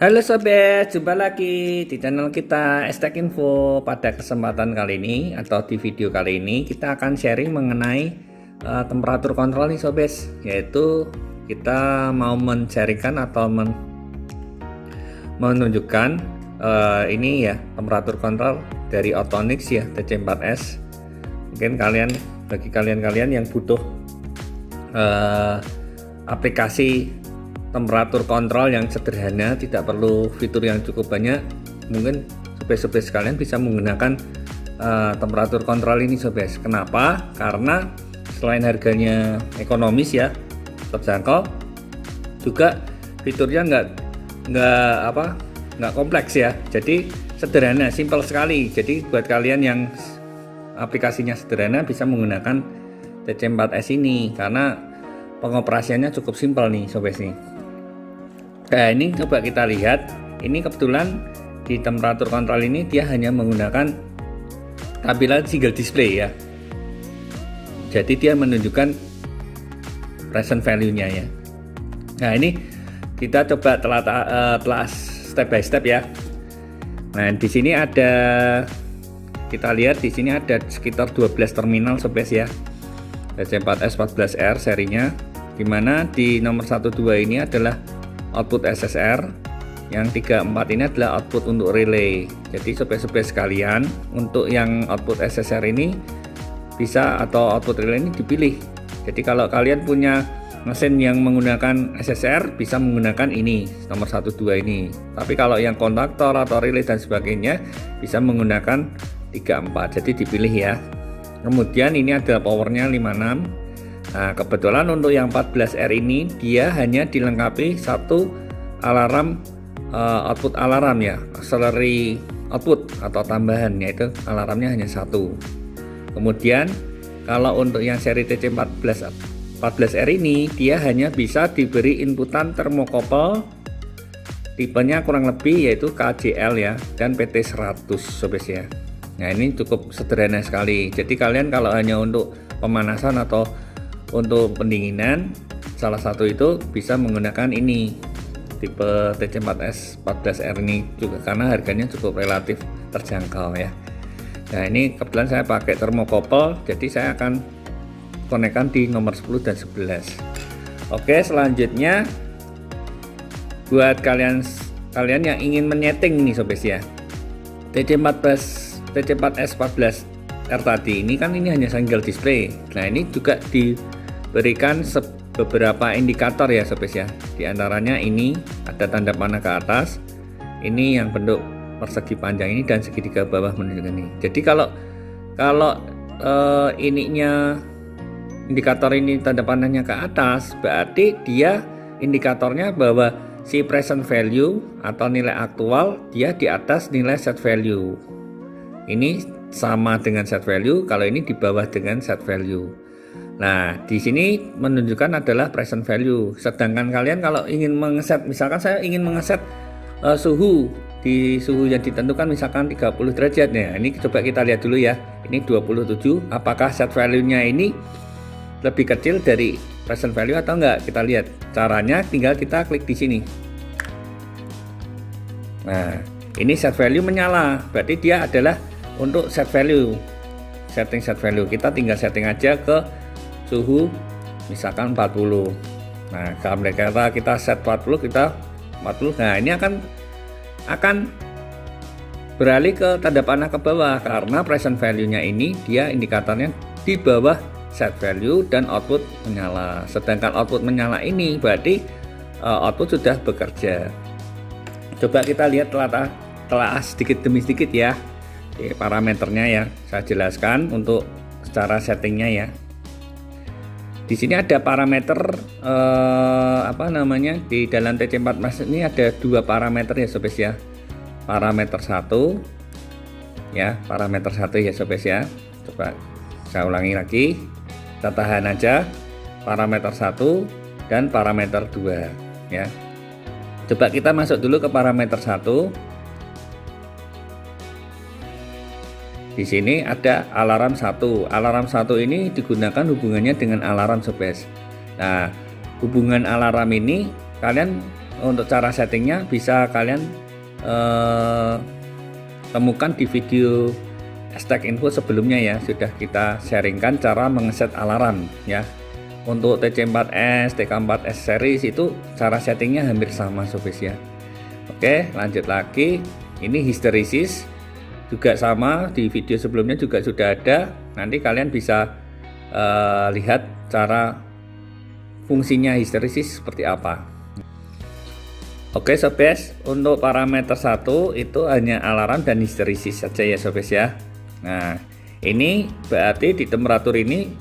Halo sobat, jumpa lagi di channel kita Estek Info. Pada kesempatan kali ini atau di video kali ini kita akan sharing mengenai temperatur kontrol nih sobat, yaitu kita mau men-sharingkan atau menunjukkan ini ya, temperatur kontrol dari Autonix ya, TC4S. Mungkin bagi kalian yang butuh aplikasi temperatur kontrol yang sederhana, tidak perlu fitur yang cukup banyak, mungkin sobat-sobat sekalian bisa menggunakan temperatur kontrol ini sobat. Kenapa? Karena selain harganya ekonomis ya, terjangkau, juga fiturnya nggak kompleks ya, jadi sederhana, simpel sekali. Jadi buat kalian yang aplikasinya sederhana bisa menggunakan TC4S ini karena pengoperasiannya cukup simpel nih sobat nih. Nah, ini coba kita lihat, ini kebetulan di temperatur kontrol ini dia hanya menggunakan tampilan single display ya, jadi dia menunjukkan present value-nya ya. Nah, ini kita coba telah step by step ya. Nah, di sini ada, kita lihat di sini ada sekitar 12 terminal sobat ya, TC4S 14R serinya, dimana di nomor 12 ini adalah output SSR, yang 34 ini adalah output untuk relay. Jadi sobat-sobat sekalian, untuk yang output SSR ini bisa, atau output relay ini dipilih. Jadi kalau kalian punya mesin yang menggunakan SSR bisa menggunakan ini nomor 12 ini. Tapi kalau yang kontaktor atau relay dan sebagainya bisa menggunakan 34. Jadi dipilih ya. Kemudian ini ada powernya 56. Nah, kebetulan untuk yang 14R ini dia hanya dilengkapi satu alarm, output alarm ya, auxiliary output atau tambahan, yaitu alarmnya hanya satu. Kemudian kalau untuk yang seri TC14R ini dia hanya bisa diberi inputan termokopel, tipenya kurang lebih yaitu KJL ya, dan PT100 sobat ya. Nah, ini cukup sederhana sekali. Jadi kalian kalau hanya untuk pemanasan atau untuk pendinginan, salah satu itu bisa menggunakan ini tipe TC4S 14R ini juga, karena harganya cukup relatif terjangkau ya. Nah, ini kebetulan saya pakai termokopel, jadi saya akan konekkan di nomor 10 dan 11. Oke, selanjutnya buat kalian yang ingin menyeting ini sobat ya, TC4S 14R tadi ini kan ini hanya single display. Nah, ini juga diberikan beberapa indikator ya sobat ya. Di antaranya ini ada tanda panah ke atas, ini yang bentuk persegi panjang ini, dan segitiga bawah menunjukkan ini. Jadi kalau ininya, indikator ini tanda panahnya ke atas, berarti dia indikatornya bahwa si present value atau nilai aktual dia di atas nilai set value. Ini sama dengan set value, kalau ini di bawah dengan set value. Nah, di sini menunjukkan adalah present value. Sedangkan kalian kalau ingin mengeset, misalkan saya ingin mengeset suhu di suhu yang ditentukan misalkan 30 derajat. Nah, ini coba kita lihat dulu ya. Ini 27, apakah set value-nya ini lebih kecil dari present value atau enggak? Kita lihat. Caranya tinggal kita klik di sini. Nah, ini set value menyala. Berarti dia adalah untuk set value. Setting set value. Kita tinggal setting aja ke suhu misalkan 40. Nah, kalau kita set 40, kita 40. Nah, ini akan beralih ke tanda panah ke bawah karena present value-nya ini dia indikatornya di bawah set value dan output menyala. Sedangkan output menyala ini berarti output sudah bekerja. Coba kita lihat telah sedikit demi sedikit ya parameternya ya. Saya jelaskan untuk secara settingnya ya. Di sini ada parameter di dalam TC4S ini ada dua parameter ya sobat ya. Parameter 1 ya, parameter 1 ya sobat ya. Coba saya ulangi lagi. Kita tahan aja parameter 1 dan parameter 2 ya. Coba kita masuk dulu ke parameter 1. Di sini ada alarm 1. Alarm 1 ini digunakan hubungannya dengan alarm sobat. Nah, hubungan alarm ini kalian untuk cara settingnya bisa kalian temukan di video Stack Info sebelumnya ya, sudah kita sharingkan cara mengeset alarm ya. Untuk TC4S, TK4S series itu cara settingnya hampir sama sobat ya. Oke, lanjut lagi. Ini hysteresis juga sama, di video sebelumnya juga sudah ada. Nanti kalian bisa lihat cara fungsinya hysteresis seperti apa. Oke sobat, untuk parameter 1 itu hanya alarm dan hysteresis saja ya sobat ya. Nah, ini berarti di temperatur ini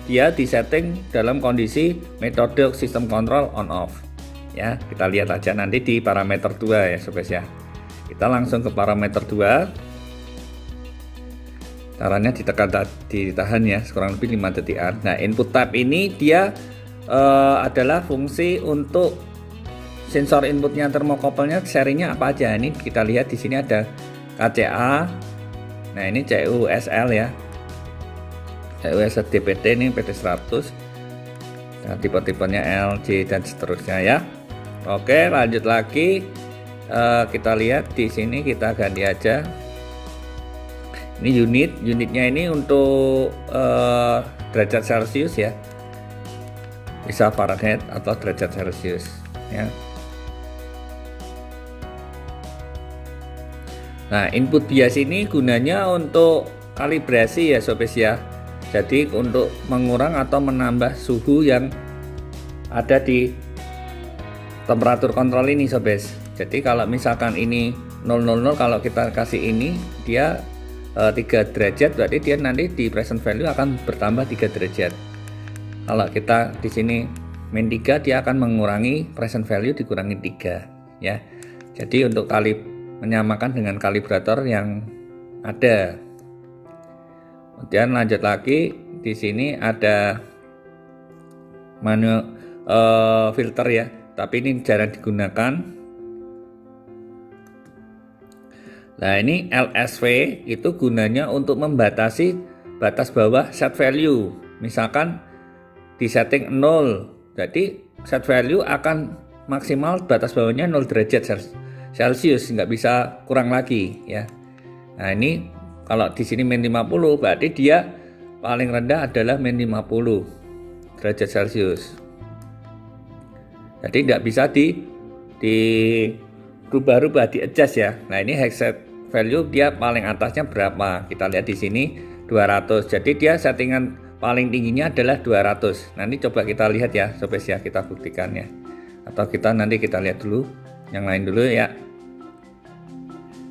dia disetting dalam kondisi metode sistem kontrol on off. Ya, kita lihat aja nanti di parameter 2 ya sobat ya. Kita langsung ke parameter 2. Caranya ditahan ya, kurang lebih 5 detikan. Nah, input type ini dia adalah fungsi untuk sensor inputnya termocouple-nya serinya apa aja. Ini kita lihat di sini ada KCA. Nah, ini CUSL ya. CUSL DPT ini PT100. Nah, tipe-tipenya LG dan seterusnya ya. Oke, lanjut lagi. Kita lihat di sini, kita ganti aja. Ini unitnya ini untuk derajat Celcius ya. Bisa Fahrenheit atau derajat Celcius ya. Nah, input bias ini gunanya untuk kalibrasi ya sobat ya. Jadi untuk mengurang atau menambah suhu yang ada di temperatur kontrol ini sobat. Jadi kalau misalkan ini 000, kalau kita kasih ini dia 3 derajat, berarti dia nanti di present value akan bertambah 3 derajat. Kalau kita di sini min 3, dia akan mengurangi present value dikurangi 3 ya. Jadi untuk menyamakan dengan kalibrator yang ada. Kemudian lanjut lagi, di sini ada manual filter ya, tapi ini jarang digunakan. Nah, ini LSV itu gunanya untuk membatasi batas bawah set value. Misalkan di setting 0, jadi set value akan maksimal batas bawahnya 0 derajat Celcius, nggak bisa kurang lagi ya. Nah, ini kalau di sini min 50, berarti dia paling rendah adalah min 50 derajat Celcius. Jadi nggak bisa dirubah-rubah, di adjust ya. Nah, ini headset value dia paling atasnya berapa? Kita lihat di sini 200. Jadi dia settingan paling tingginya adalah 200. Nanti coba kita lihat ya sobat ya, kita buktikannya. Atau nanti kita lihat dulu yang lain dulu ya.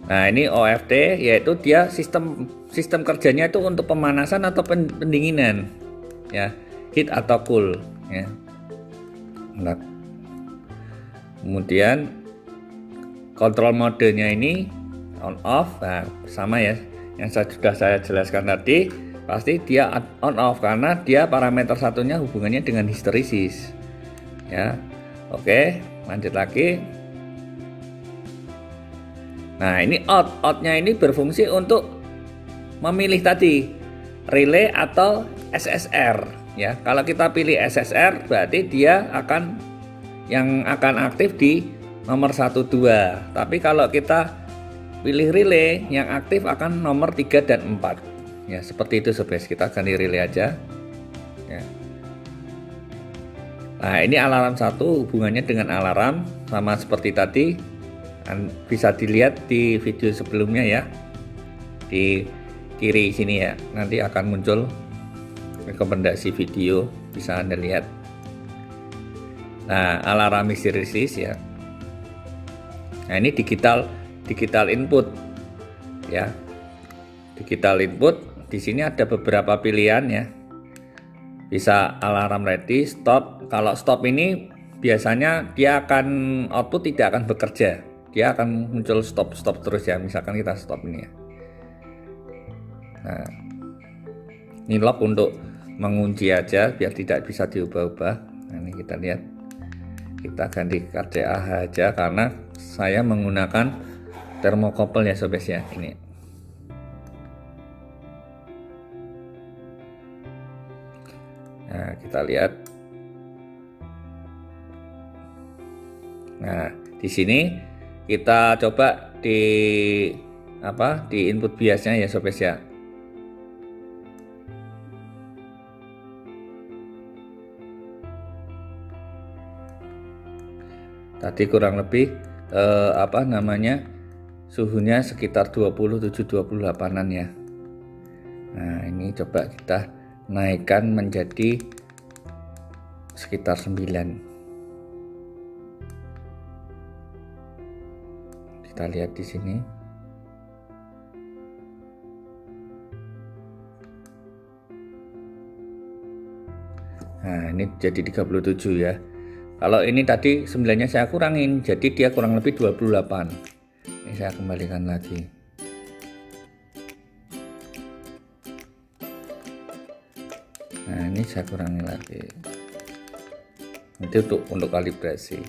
Nah, ini OFT, yaitu dia sistem kerjanya itu untuk pemanasan atau pendinginan ya, heat atau cool ya. Nah, kemudian kontrol modenya ini on off. Nah, sama ya yang sudah saya jelaskan tadi, pasti dia on off karena dia parameter satunya hubungannya dengan hysteresis ya. Oke, lanjut lagi. Nah, ini outnya ini berfungsi untuk memilih tadi relay atau SSR ya. Kalau kita pilih SSR, berarti dia yang akan aktif di nomor 1 2. Tapi kalau kita pilih relay, yang aktif akan nomor 3 dan 4 ya. Seperti itu sobat, kita ganti relay aja ya. Nah, ini alarm 1 hubungannya dengan alarm sama seperti tadi. Bisa dilihat di video sebelumnya ya, di kiri sini ya, nanti akan muncul rekomendasi video, bisa Anda lihat. Nah, alarm hysteresis ya. Nah, ini digital input ya. Digital input di sini ada beberapa pilihan ya. Bisa alarm ready, stop. Kalau stop ini biasanya dia akan output tidak akan bekerja. Dia akan muncul stop terus ya. Misalkan kita stop ini ya. Nah, ini lock untuk mengunci aja biar tidak bisa diubah-ubah. Nah, ini kita lihat. Kita ganti KCA aja karena saya menggunakan thermocouple ya sobat ya. Ini. Nah, kita lihat. Nah, Di sini kita coba di input biasnya ya sobat ya. Tadi kurang lebih suhunya sekitar 27-28an ya. Nah ini coba kita naikkan menjadi sekitar 9. Kita lihat di sini. Nah ini jadi 37 ya. Kalau ini tadi 9-nya saya kurangin, jadi dia kurang lebih 28. Ini saya kembalikan lagi. Nah ini saya kurangi lagi. Itu untuk kalibrasi.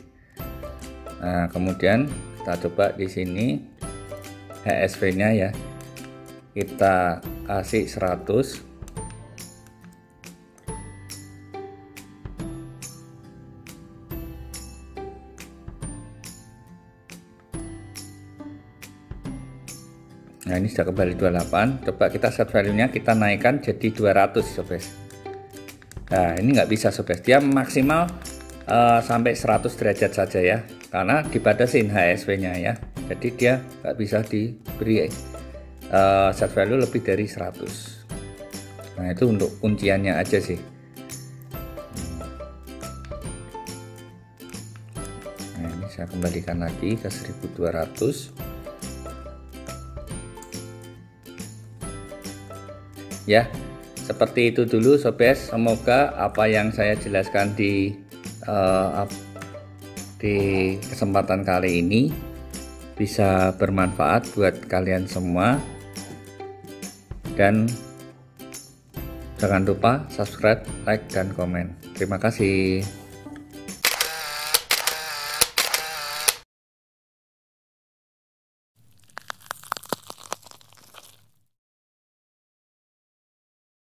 Nah kemudian kita coba di sini HSV-nya ya. Kita kasih 100. Nah ini sudah kembali 28. Coba kita set value-nya, kita naikkan jadi 200 sobat. Nah ini nggak bisa sobat, dia maksimal sampai 100 derajat saja ya, karena dibatasin HSV-nya ya. Jadi dia nggak bisa diberi set value lebih dari 100. Nah itu untuk kunciannya aja sih. Nah ini saya kembalikan lagi ke 1200. Ya, seperti itu dulu sobat. Semoga apa yang saya jelaskan di kesempatan kali ini bisa bermanfaat buat kalian semua. Dan jangan lupa subscribe, like, dan komen. Terima kasih.